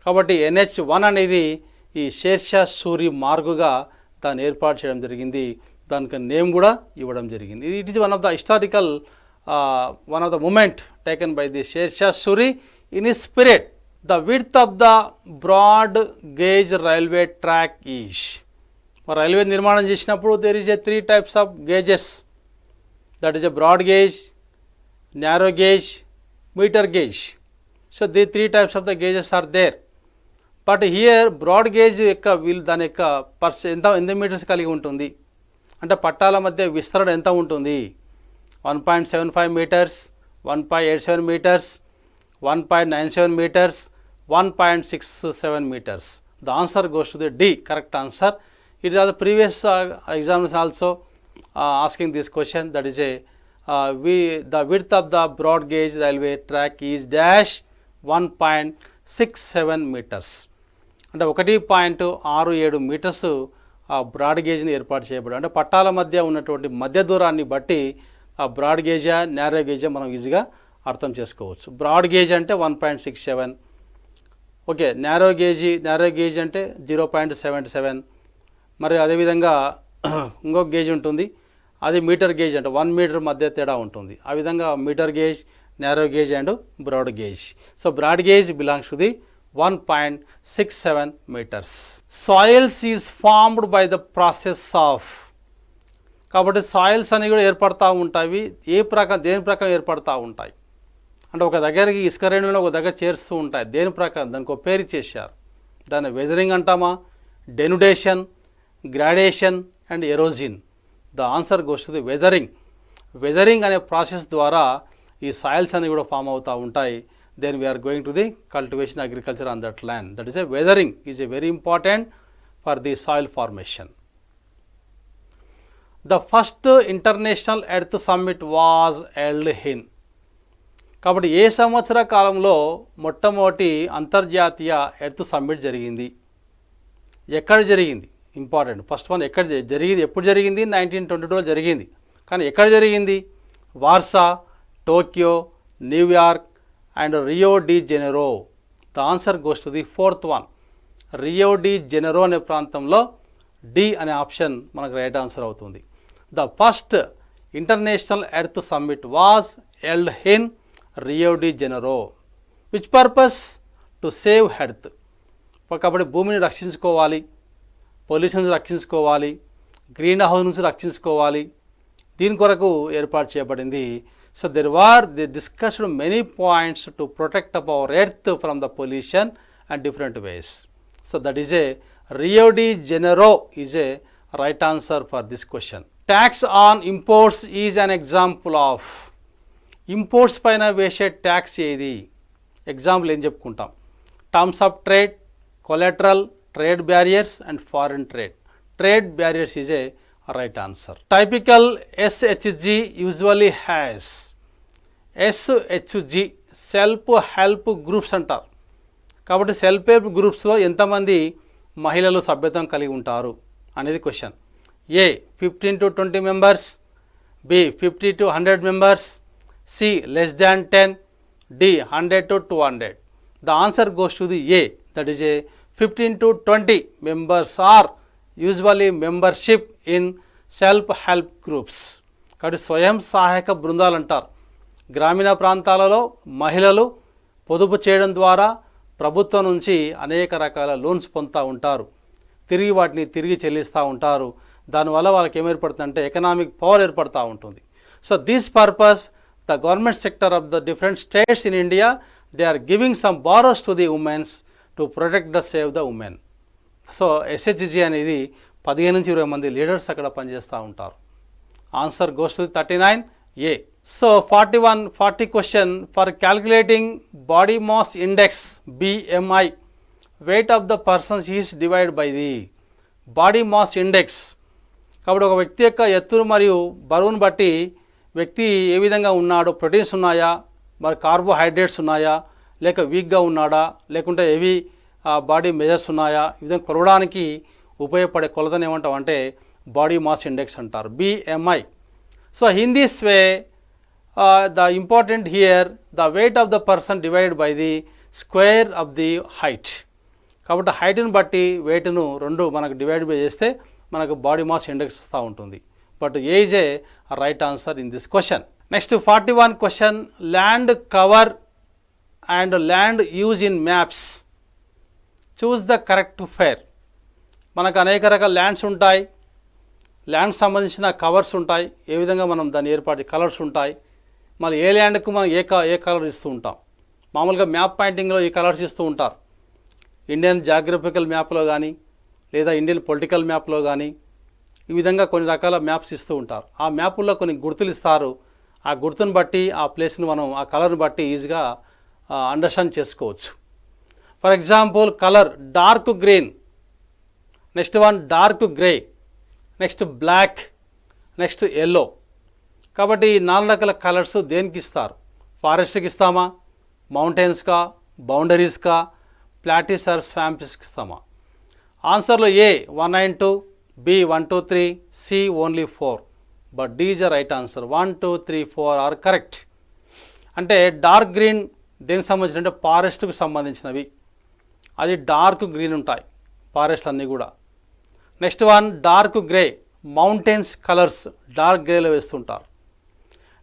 కాబట్టి NH1 అనేది ఈ షేర్షా సూరి మార్గుగా దాన్ని ఏర్పాటు చేయడం జరిగింది. దానికి నేమ్ కూడా ఇవ్వడం జరిగింది. It is one of the historical one of the moment taken by the Sher Shah Suri in his period. The width of the broad gauge railway track is. Railway నిర్మాణం చేసినప్పుడు there is a 3 types of gauges. That is a broad gauge, narrow gauge, meter gauge. So the 3 types of the gauges are there. But here broad gauge యొక్క దాని యొక్క ఎంత మీటర్స్ కలిగి ఉంటుంది అంటే పట్టాల మధ్య విస్తరణ ఎంత ఉంటుంది? 1.75 meters, 1.87 meters, 1.97 meters, 1.67 meters. The answer goes to the D, correct answer. It is the previous examination also asking this question. That is the width of the broad gauge railway track is dash 1.67 meters. అంటే 1.67 మీటర్స్ ఆ బ్రాడ్ గేజ్ని ఏర్పాటు చేయబడి, అంటే పట్టాల మధ్య ఉన్నటువంటి మధ్య దూరాన్ని బట్టి ఆ బ్రాడ్ గేజా నేరో గేజా మనం ఈజీగా అర్థం చేసుకోవచ్చు. బ్రాడ్ గేజ్ అంటే 1.67, ఓకే. నేరో గేజ్ అంటే 0.77. మరి అదేవిధంగా ఇంకొక గేజ్ ఉంటుంది, అది మీటర్ గేజ్ అంటే 1 మీటర్ మధ్య తేడా ఉంటుంది. ఆ విధంగా meter gauge, narrow gauge and broad gauge. So broad gauge belongs to the 1.67 meters. Soils is formed by the process of. కాబట్టి సాయిల్స్ అనేవి కూడా ఏర్పడతా ఉంటాయి. దేని ప్రకారం ఏర్పడతా ఉంటాయి అంటే ఒక దగ్గరికి ఇసుక రేణువులను ఒక దగ్గర చేరుస్తూ ఉంటాయి. దేని ప్రకారం? దానికి ఒక పేరు చేశారు. దాన్ని వెదరింగ్ అంటామా, denudation, gradation and erosion. The answer goes to the weathering. Weathering అనే ప్రాసెస్ ద్వారా ఈ సాయిల్స్ అనేవి కూడా ఫామ్ అవుతూ ఉంటాయి. Then we are going to the cultivation agriculture on that land. That is a weathering is a very important for the soil formation. The first international earth summit was held in. కాబట్టి ఏ సంవత్సర కాలంలో మొట్టమొదటి అంతర్జాతీయ ఎర్త్ సమ్మిట్ జరిగింది? ఎక్కడ జరిగింది? ఇంపార్టెంట్. ఫస్ట్ వన్ ఎక్కడ జరిగింది, ఎప్పుడు జరిగింది? 1922లో జరిగింది. కానీ ఎక్కడ జరిగింది? Warsaw, Tokyo, New York and Rio de Janeiro. The answer goes to the 4th one. Rio de Janeiro అనే ప్రాంతంలో డి అనే ఆప్షన్ మనకు రైట్ ఆన్సర్ అవుతుంది. The first international earth summit was held in Rio de Janeiro. Which purpose? To save earth. కాబట్టి భూమిని రక్షించుకోవాలి, పొల్యూషన్ నుంచి రక్షించుకోవాలి, గ్రీన్ హౌస్ నుంచి రక్షించుకోవాలి, దీని కొరకు ఏర్పాటు చేయబడింది. So they discussed many points to protect our earth from the pollution and different ways. So that is A Rio de Janeiro is a right answer for this question. Tax on imports is an example of. Imports పైన వేసే ట్యాక్స్ ఏది? ఎగ్జాంపుల్ ఏం చెప్పుకుంటాం? Terms of trade, collateral, trade barriers and foreign trade. Trade barriers is a right answer. Typical SHG usually has. SHG self help groups అంటారు. కాబట్టి సెల్ఫ్ హెల్ప్ గ్రూప్స్లో ఎంతమంది మహిళలు సభ్యత్వం కలిగి ఉంటారు అనేది question. A 15 to 20 members, B 50 to 100 members, C less than 10, D 100 to 200. The answer goes to the A, that is a 15 to 20 members are usually membership in self-help groups. కాబట్టి స్వయం సహాయక బృందాలు అంటారు. గ్రామీణ ప్రాంతాలలో మహిళలు పొదుపు చేయడం ద్వారా ప్రభుత్వం నుంచి అనేక రకాల లోన్స్ పొందుతూ ఉంటారు, తిరిగి వాటిని తిరిగి చెల్లిస్తూ ఉంటారు. దానివల్ల వాళ్ళకి ఏమేర్పడుతుందంటే ఎకనామిక్ పవర్ ఏర్పడుతూ ఉంటుంది. So this purpose the government sector of the different states in India they are giving some borrows to the womens to protect the save the women. So SHG అనేది 15 నుంచి 20 మంది లీడర్స్ అక్కడ పనిచేస్తూ ఉంటారు. Answer goes to 39A. So 40 question for calculating body mass index BMI, weight of the persons is divide by the body mass index. కాబట్టి ఒక వ్యక్తి యొక్క ఎత్తును మరియు బరువును బట్టి వ్యక్తి ఏ విధంగా ఉన్నాడో, ప్రోటీన్స్ ఉన్నాయా, మరి కార్బోహైడ్రేట్స్ ఉన్నాయా, లేక వీక్గా ఉన్నాడా, లేకుంటే హెవీ బాడీ మెజర్స్ ఉన్నాయా, ఈ విధంగా కొలవడానికి ఉపయోగపడే కొలతను ఏమంటాం అంటే బాడీ మాస్ ఇండెక్స్ అంటారు, BMI. So in this way the important here the weight of the person divided by the square of the height. కాబట్టి హైట్ని బట్టి వెయిట్ను రెండు మనకు డివైడ్ బై చేస్తే మనకు బాడీ మాస్ ఇండెక్స్ వస్తూ ఉంటుంది. But A is a right answer in this question. Next 41 question land cover and land use in maps. Choose the correct fair. మనకు అనేక రకాల ల్యాండ్స్ ఉంటాయి, ల్యాండ్కి సంబంధించిన కవర్స్ ఉంటాయి, ఏ విధంగా మనం దాన్ని ఏర్పాటు కలర్స్ ఉంటాయి. మళ్ళీ ఏ ల్యాండ్కు మనం ఏ కలర్ ఇస్తూ ఉంటాం. మామూలుగా మ్యాప్ పాయింటింగ్లో ఈ కలర్స్ ఇస్తూ ఉంటారు. ఇండియన్ జాగ్రఫికల్ మ్యాప్లో కానీ లేదా ఇండియన్ పొలిటికల్ మ్యాప్లో కానీ ఈ విధంగా కొన్ని రకాల మ్యాప్స్ ఇస్తూ ఉంటారు. ఆ మ్యాపుల్లో కొన్ని గుర్తులు ఇస్తారు. ఆ గుర్తును బట్టి ఆ ప్లేస్ని మనం ఆ కలర్ని బట్టి ఈజీగా అండర్స్టాండ్ చేసుకోవచ్చు. For example colour dark green, next one dark grey, next black, next yellow. కాబట్టి ఈ 4 రకాల కలర్స్ దేనికి ఇస్తారు? ఫారెస్ట్కి ఇస్తామా, మౌంటైన్స్కా, బౌండరీస్కా, ప్లాటీస్ ఆర్ స్వాంప్స్కి ఇస్తామా? ఆన్సర్లో A 1 and 2, B 1, 2, 3, C only 4. But D is the right answer. 1, 2, 3, 4 are correct. అంటే డార్క్ గ్రీన్ దేనికి సంబంధించిన అంటే ఫారెస్ట్కి సంబంధించినవి, అది డార్క్ గ్రీన్ ఉంటాయి ఫారెస్ట్ అన్నీ కూడా. Next one dark grey, mountains colours dark గ్రేలో వేస్తుంటారు.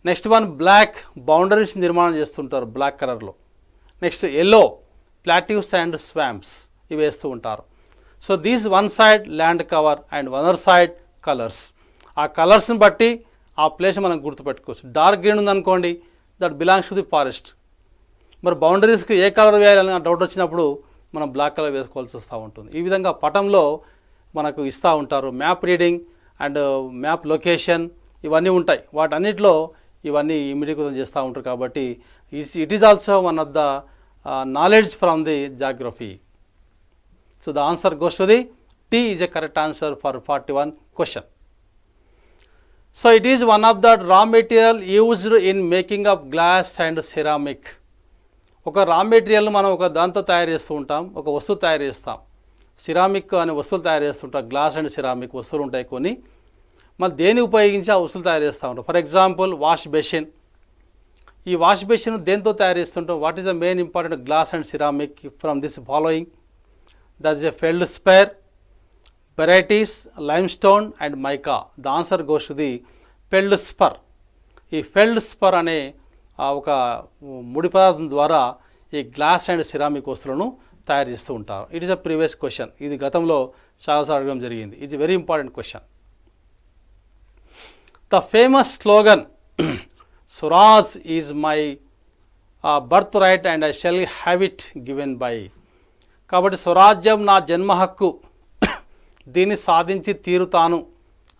నెక్స్ట్ వన్ బ్లాక్, బౌండరీస్ నిర్మాణం చేస్తుంటారు బ్లాక్ కలర్లో. Next yellow, plateaus and swamps ఇవి వేస్తూ ఉంటారు. So these one side land cover and other side colours. ఆ కలర్స్ని బట్టి ఆ ప్లేస్ మనం గుర్తుపెట్టుకోవచ్చు. డార్క్ గ్రీన్ ఉందనుకోండి, that belongs to the forest. మరి బౌండరీస్కి ఏ కలర్ వేయాలని డౌట్ వచ్చినప్పుడు మనం బ్లాక్ కలర్ వేసుకోవాల్సి వస్తూ ఉంటుంది. ఈ విధంగా పటంలో మనకు ఇస్తూ ఉంటారు. Map reading and map location ఇవన్నీ ఉంటాయి. వాటన్నిటిలో ఇవన్నీ ఇమిడీకృతం చేస్తూ ఉంటారు. కాబట్టి it is also one of the knowledge from the geography. So the answer goes to the T is a correct answer for 41 question. So it is one of the raw material used in making of glass and ceramic. ఒక రా మెటీరియల్ మనం ఒక దాంతో తయారు చేస్తూ ఉంటాం, ఒక వస్తువు తయారు చేస్తాం. సిరామిక్ అనే వస్తువులు తయారు చేస్తుంటాం. గ్లాస్ అండ్ సిరామిక్ వస్తువులు ఉంటాయి కొన్ని. మళ్ళీ దేన్ని ఉపయోగించి ఆ వస్తువులు తయారు చేస్తూ ఉంటాం. For example wash basin. ఈ వాష్ బేసిన్ దేంతో తయారు చేస్తుంటాం? What is the main important glass and ceramic from this following? That is a feldspar, barytes, limestone and mica. The answer goes to the feldspar. ఈ ఫెల్డ్స్పర్ అనే ఒక ముడి పదార్థం ద్వారా ఈ గ్లాస్ అండ్ సిరామిక్ వస్తువులను తయారు చేస్తూ ఉంటారు. It is a previous question. ఇది గతంలో చాలాసార్లు అడగడం జరిగింది. ఇది very important question. The famous slogan Swaraj is my birth right and I shall have it given by. కాబట్టి స్వరాజ్యం నా జన్మ హక్కు, దీన్ని సాధించి తీరుతాను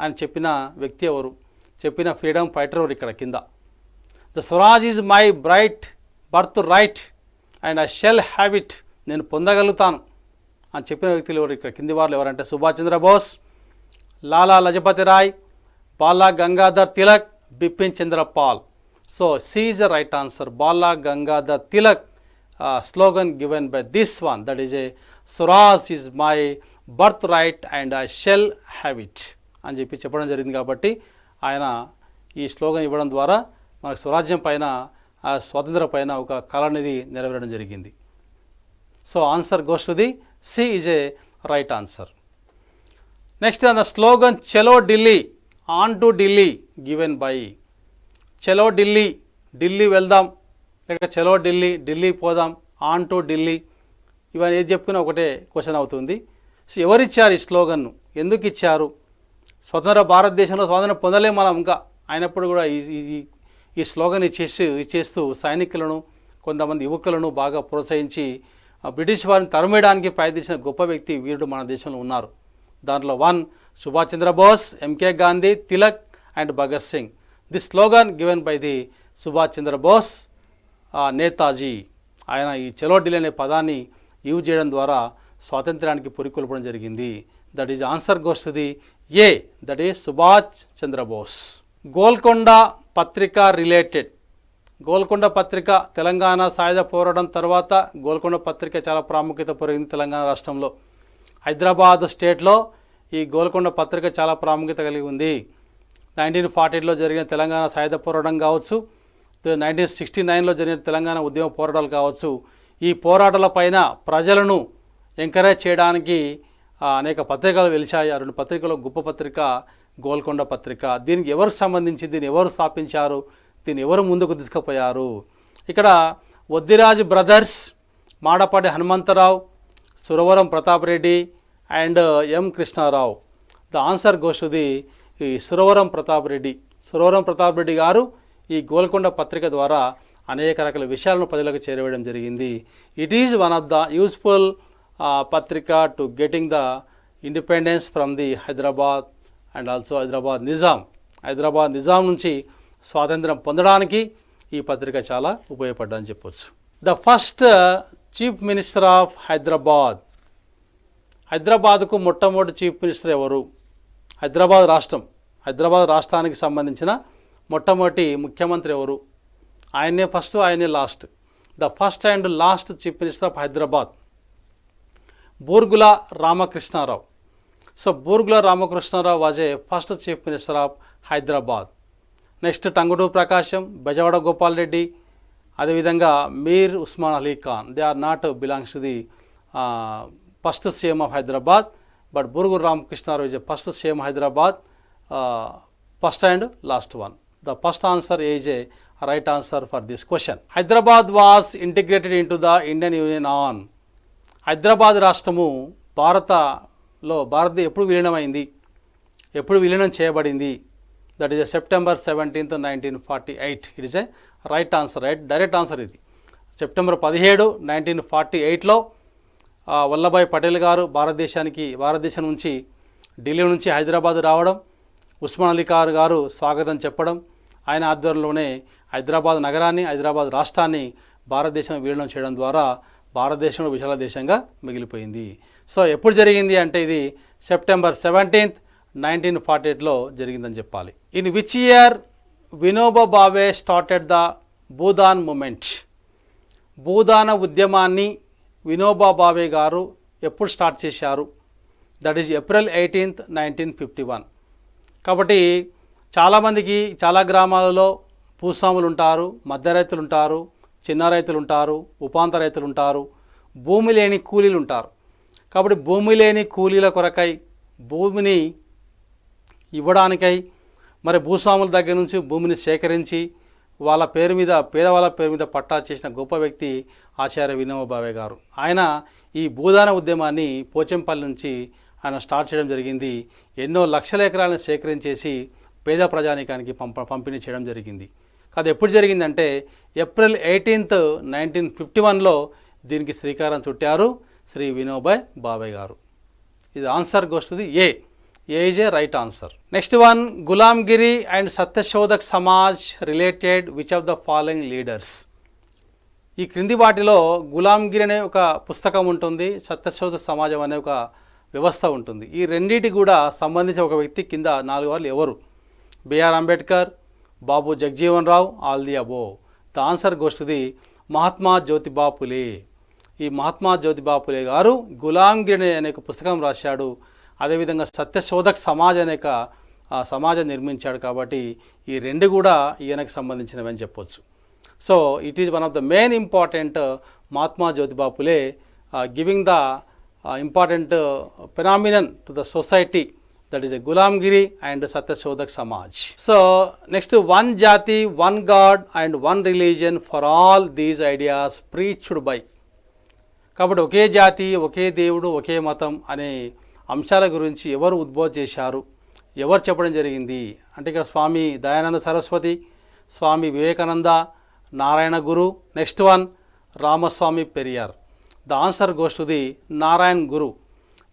అని చెప్పిన వ్యక్తి ఎవరు? చెప్పిన ఫ్రీడమ్ ఫైటర్ ఎవరు? ఇక్కడ కింద the Swaraj is my birth right and I shall have it, నేను పొందగలుగుతాను అని చెప్పిన వ్యక్తులు ఎవరు? ఇక్కడ కింది వారు ఎవరంటే Subhash Chandra Bose, Lala Lajpat Rai, Bal Gangadhar Tilak, Bipin Chandra Pal. So C is the right answer. Bal Gangadhar Tilak slogan given by this one, that is a swaraj is my birth right and I shall have it అని చెప్పడం జరిగింది. కాబట్టి ఆయన ఈ స్లోగన్ ఇవ్వడం ద్వారా మనకు స్వరాజ్యం పైన, స్వాతంత్రం పైన ఒక కళ అనేది నెరవేరడం జరిగింది. So answer goes to the C is a right answer. Next the slogan Chalo Delhi, on to Delhi given by. Chalo Delhi, Delhi వెళ్దాం, లేక చలో ఢిల్లీ, ఢిల్లీ పోదాం, ఆన్ టు ఢిల్లీ, ఇవన్నీ ఏది చెప్పుకున్నా ఒకటే క్వశ్చన్ అవుతుంది. సో ఎవరిచ్చారు ఈ స్లోగన్ను? ఎందుకు ఇచ్చారు? స్వతంత్ర భారతదేశంలో స్వాతంత్రం పొందలేము మనం ఇంకా, అయినప్పుడు కూడా ఈ స్లోగన్ ఇచ్చేస్తూ సైనికులను, కొంతమంది యువకులను బాగా ప్రోత్సహించి బ్రిటిష్ వారిని తరిమేయడానికి ప్రయత్నించిన గొప్ప వ్యక్తి, వీరుడు మన దేశంలో ఉన్నారు. దాంట్లో 1 Subhash Chandra Bose, M K Gandhi, Tilak and Bhagat Singh. The slogan given by the Subhash Chandra Bose, Netaji. ఆయన ఈ చలో ఢిల్లీ అనే పదాన్ని యూజ్ చేయడం ద్వారా స్వాతంత్ర్యానికి పురికొల్పడం జరిగింది. That is answer goes to the A, that is Subhash Chandra Bose. Golconda Patrika related. Golconda పత్రిక తెలంగాణ సాయుధ పోరాటం తర్వాత గోల్కొండ పత్రిక చాలా ప్రాముఖ్యత పెరిగింది తెలంగాణ రాష్ట్రంలో. హైదరాబాద్ స్టేట్లో ఈ గోల్కొండ పత్రిక చాలా ప్రాముఖ్యత కలిగి ఉంది. 1948లో జరిగిన తెలంగాణ సాయుధ పోరాటం కావచ్చు, 1969లో జరిగిన తెలంగాణ ఉద్యమ పోరాటాలు కావచ్చు, ఈ పోరాటాల పైన ప్రజలను ఎంకరేజ్ చేయడానికి అనేక పత్రికలు వెలిచాయి. ఆ 2 పత్రికలో గొప్ప పత్రిక గోల్కొండ పత్రిక. దీనికి ఎవరికి సంబంధించి, దీన్ని ఎవరు స్థాపించారు, దీన్ని ఎవరు ముందుకు తీసుకుపోయారు? ఇక్కడ Vaddiraju brothers, Madapati Hanumantha Rao, Suravaram Pratap Reddy and M Krishna Rao. The answer goes to the Suravaram Pratap Reddy. సురవరం ప్రతాప్ రెడ్డి గారు ఈ గోల్కొండ పత్రిక ద్వారా అనేక రకాల విషయాలను ప్రజలకు చేరవేయడం జరిగింది. It is one of the useful patrika to getting the independence from the Hyderabad and also Hyderabad Nizam నుంచి స్వాతంత్రం పొందడానికి ఈ పత్రిక చాలా ఉపయోగపడ్డదని చెప్పొచ్చు. The first chief minister of Hyderabad. హైదరాబాద్కు మొట్టమొదటి చీఫ్ మినిస్టర్ ఎవరు? హైదరాబాద్ రాష్ట్రానికి సంబంధించిన మొట్టమొదటి ముఖ్యమంత్రి ఎవరు? ఆయనే ఫస్ట్, ఆయనే last. The first and last chief minister of Hyderabad Burgula Ramakrishna Rao. So Burgula Ramakrishna Rao was a first chief minister of Hyderabad. Next Tanguturi Prakasam, Bezawada Gopal Reddy, అదేవిధంగా Mir Osman Ali Khan. They are not belongs to the first CM of Hyderabad, but Burgula Ramakrishna Rao is a first CM Hyderabad, first and last one. The first answer is a right answer for this question. Hyderabad was integrated into the Indian union on. Hyderabad రాష్ట్రము భారతదేశం ఎప్పుడు విలీనమైంది, ఎప్పుడు విలీనం చేయబడింది? That is September 17, 1948. It is a right answer, direct answer ఇది. సెప్టెంబర్ 17, 1948లో వల్లభాయ్ పటేల్ గారు భారతదేశం నుంచి ఢిల్లీ నుంచి హైదరాబాద్ రావడం, ఉస్మాన్ అలీ ఖాన్ గారు స్వాగతం చెప్పడం, ఆయన ఆధ్వర్యంలోనే హైదరాబాద్ నగరాన్ని, హైదరాబాద్ రాష్ట్రాన్ని భారతదేశం విలీనం చేయడం ద్వారా భారతదేశంలో విశాల దేశంగా మిగిలిపోయింది. సో ఎప్పుడు జరిగింది అంటే ఇది సెప్టెంబర్ 17, 1948లో జరిగిందని చెప్పాలి. In which year Vinoba Bhave started the Bhoodan movement. భూదాన ఉద్యమాన్ని వినోబా భావే గారు ఎప్పుడు స్టార్ట్ చేశారు? That is April 18, 1951. కాబట్టి చాలామందికి చాలా గ్రామాలలో భూస్వాములు ఉంటారు, మధ్య రైతులు ఉంటారు, చిన్న రైతులు ఉంటారు, ఉపాంత రైతులు ఉంటారు, భూమి లేని కూలీలు ఉంటారు. కాబట్టి భూమి లేని కూలీల కొరకై, భూమిని ఇవ్వడానికై, మరి భూస్వాముల దగ్గర నుంచి భూమిని సేకరించి వాళ్ళ పేరు మీద, పేదవాళ్ళ పేరు మీద పట్టా చేసిన గొప్ప వ్యక్తి ఆచార్య వినోబా భావే గారు. ఆయన ఈ భూదాన ఉద్యమాన్ని పోచంపల్లి నుంచి ఆయన స్టార్ట్ చేయడం జరిగింది. ఎన్నో లక్షల ఎకరాలను సేకరించేసి పేద ప్రజానీకానికి పంపిణీ చేయడం జరిగింది. అది ఎప్పుడు జరిగిందంటే ఏప్రిల్ 18, 1951లో దీనికి శ్రీకారం చుట్టారు శ్రీ వినోబా భావే గారు. ఇది answer goes to the A is a right answer. Next one, Gulamgiri and Satyashodhak Samaj related which of the following leaders. ఈ క్రింది వాటిలో గులాంగిరి అనే ఒక పుస్తకం ఉంటుంది, సత్యశోధక సమాజం అనే ఒక వ్యవస్థ ఉంటుంది. ఈ రెండింటి కూడా సంబంధించిన ఒక వ్యక్తి కింద 4 వాళ్ళు ఎవరు? B R Ambedkar, Babu Jagjivan Rao, all the above. The answer goes to the Mahatma Jyotiba Phule. ఈ మహాత్మా జ్యోతిబా ఫులే గారు గులాంగిరి అనే ఒక పుస్తకం రాశాడు. అదేవిధంగా సత్యశోధక్ సమాజ్ అనేక సమాజం నిర్మించాడు. కాబట్టి ఈ రెండు కూడా ఈయనకు సంబంధించినవి అని చెప్పొచ్చు. So it is one of the main important Mahatma Jyotiba Phule giving the important phenomenon to the society, that is a Gulamgiri and Satyashodhak Samaj. So next, one jati, one god and one religion for all these ideas preached by. కాబట్టి ఒకే జాతి, ఒకే దేవుడు, ఒకే మతం అనే అంశాల గురించి ఎవరు ఉద్బోధ చేశారు, ఎవరు చెప్పడం జరిగింది అంటే ఇక్కడ Swami Dayananda Saraswati, Swami Vivekananda, Narayana Guru. Next one, Ramaswamy Periyar. The answer goes to the Narayana Guru.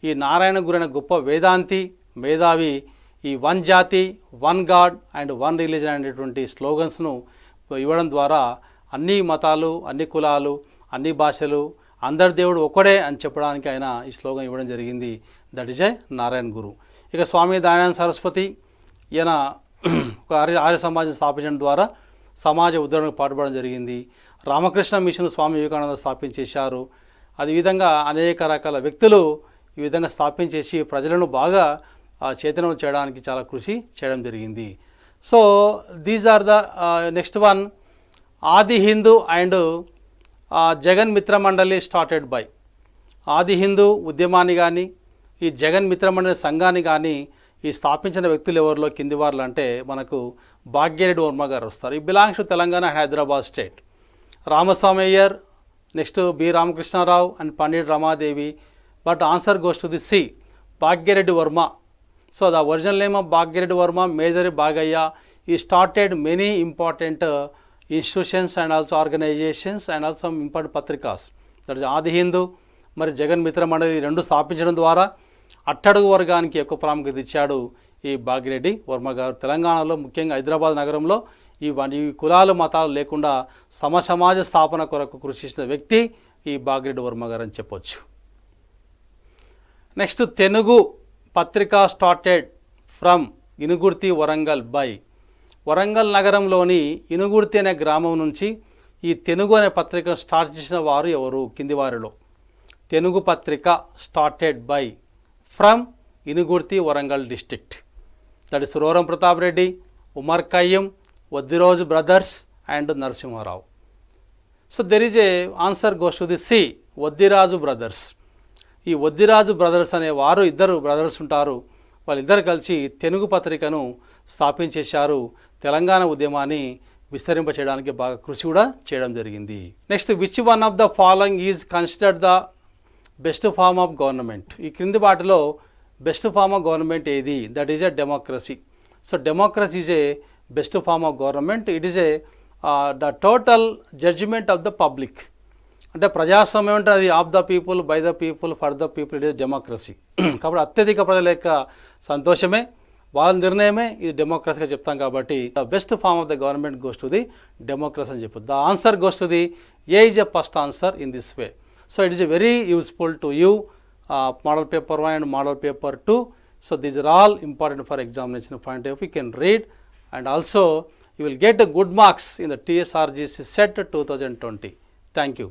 ఈ నారాయణ గురు అనే గొప్ప వేదాంతి, మేధావి ఈ one jati, one god and one religion అనేటువంటి స్లోగన్స్ను ఇవ్వడం ద్వారా అన్ని మతాలు, అన్ని కులాలు, అన్ని భాషలు, అందరి దేవుడు ఒక్కడే అని చెప్పడానికి ఆయన ఈ స్లోగన్ ఇవ్వడం జరిగింది. దట్ ఈజ్ ఏ నారాయణ గురు. ఇక స్వామి దయానంద సరస్వతి, ఈయన ఒక ఆర్య సమాజం స్థాపించడం ద్వారా సమాజ ఉద్ధరణకు పాటుపడడం జరిగింది. రామకృష్ణ మిషన్ స్వామి వివేకానంద స్థాపించేశారు. అదేవిధంగా అనేక రకాల వ్యక్తులు ఈ విధంగా స్థాపించేసి ప్రజలను బాగా చైతన్యం చేయడానికి చాలా కృషి చేయడం జరిగింది. So these are the next one, Adi Hindu and Jagan మిత్ర మండలి స్టార్టెడ్ బై. ఆది హిందూ ఉద్యమాన్ని కానీ, ఈ జగన్ మిత్ర మండలి సంఘాన్ని కానీ ఈ స్థాపించిన వ్యక్తులు ఎవరిలో కింది వారు అంటే మనకు భాగ్యరెడ్డి వర్మ గారు వస్తారు. ఈ belongs to Telangana, Hyderabad state. Ramaswamy Iyer, next B Ramakrishna Rao and Pandit Ramadevi. But answer goes to the C, Bhagya Reddy Varma. So the original name of Bhagya Reddy Varma, major Bagaiah. ఈ started many important institutions and also organisations and also important పత్రికాస్. దట్ ఇస్ ఆది హిందూ మరి జగన్ మిత్ర మండలి రెండు స్థాపించడం ద్వారా అట్టడుగు వర్గానికి ఎక్కువ ప్రాముఖ్యత ఇచ్చాడు ఈ భాగ్యరెడ్డి వర్మ గారు. తెలంగాణలో ముఖ్యంగా హైదరాబాద్ నగరంలో ఈ కులాలు మతాలు లేకుండా సమాజ స్థాపన కొరకు కృషి చేసిన వ్యక్తి ఈ భాగ్యరెడ్డి వర్మ గారు అని చెప్పొచ్చు. Next, Tenugu Patrika started from Inugurthi, Warangal by. Warangal నగరంలోని ఇనుగుర్తి అనే గ్రామం నుంచి ఈ తెనుగు అనే పత్రికను స్టార్ట్ చేసిన వారు ఎవరు కింది వారిలో? Tenugu Patrika started by from Inugurthi, Warangal district. That is Roram Pratap Reddy, Umar Khayyam, Vaddiroju brothers and Narasimha Rao. So there is a answer goes to the C, Vaddiraju brothers. ఈ వద్దిరాజు బ్రదర్స్ అనే వారు ఇద్దరు బ్రదర్స్ ఉంటారు. వాళ్ళిద్దరు కలిసి తెనుగు పత్రికను స్థాపించేశారు. తెలంగాణ ఉద్యమాన్ని విస్తరింపచేయడానికి బాగా కృషి కూడా చేయడం జరిగింది. Next, which one of the following is considered the best form of government. ఈ క్రింది వాటిలో బెస్ట్ ఫార్మ్ ఆఫ్ గవర్నమెంట్ ఏది? That is a democracy. So democracy is a best form of government. It is a the total judgement of the public. అంటే ప్రజాస్వామ్యం అంటే అది of the people, by the people, for the people. It is democracy. కాబట్టి అత్యధిక ప్రజల యొక్క సంతోషమే, వాళ్ళ నిర్ణయమే ఇది డెమోక్రసీగా చెప్తాం. కాబట్టి the best form of the government goes to the democracy అని చెప్పు. The answer goes to the A is a first answer in this way. So it is a very useful to you. Model paper 1 and model paper 2. So these are all important for examination point of view. You can read and also you will get good marks in the TSRGC set 2020. Thank you.